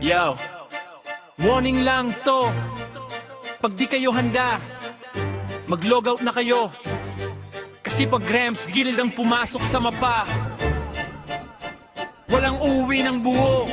Yo, warning lang to. Pag di kayo handa, mag-logout na kayo. Kasi pag Grams Guild ang pumasok sa mapa, walang uuwi ng buo.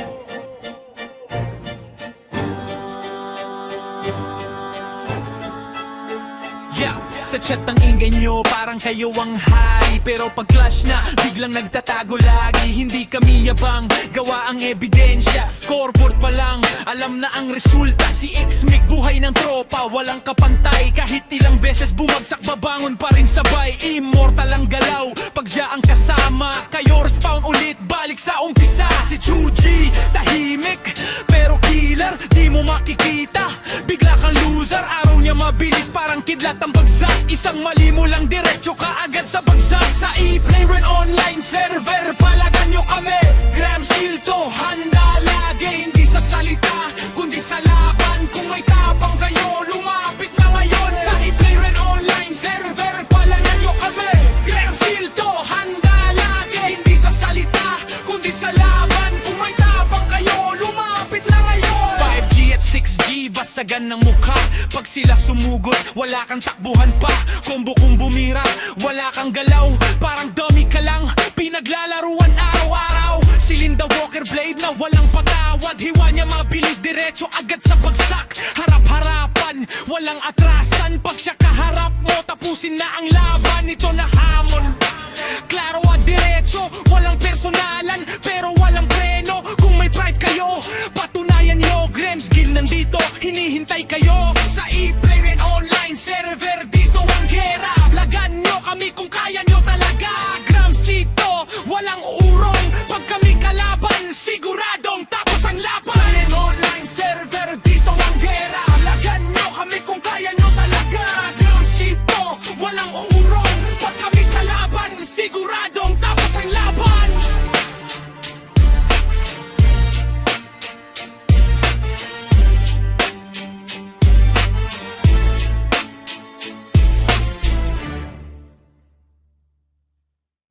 Yeah, sa chat ang ingay nyo parang kayo ang hari. Pero pag clash na, biglang nagtatago lagi. Hindi kami yabang, gawa ang ebidensya. Scoreboard pa lang, alam na ang resulta. Si X-Mig buhay ng tropa, walang kapantay. Kahit ilang beses bumagsak, babangon pa rin sabay. Immortal ang galaw, pag siya ang kasama. Kayo respawn ulit, balik sa umpisa. Si Chuji, tahimik, pero killer, di mo makikita. Bigla kang loser, araw niya mabilis, parang kidlat ang bagsak. Isang mali mo lang, diretso ka agad sa bagsak. Sa e-play rin online server, palagan nyo kami. Grams Guild to, handa lagi. Hindi sa salita, kundi sa laban. Kung may tapang kayo, lumapit na ngayon. Sa e-play rin online server, palagan nyo kami. Grams Guild to, handa lagi. Hindi sa salita, kundi sa laban. Kung may tapang kayo, lumapit na ngayon. 5G at 6G, basagan ng mukha. Pag sila sumugod, wala kang takbuhan pa. Combo kung bumira, wala kang galaw. Parang dummy ka lang, pinaglalaruan araw-araw. Si Linda Walker Blade na walang patawad. Hiwa niya mabilis, diretso agad sa bagsak. Harap-harapan, walang atrasan. Pag siya kaharap mo, tapusin na ang laban. Ito na hamon, klaro at diretso. Walang personalan, pero walang preno. Kung may pride kayo, patunayan nyo. Grams Guild nandito, hinihintay kayo. Sa e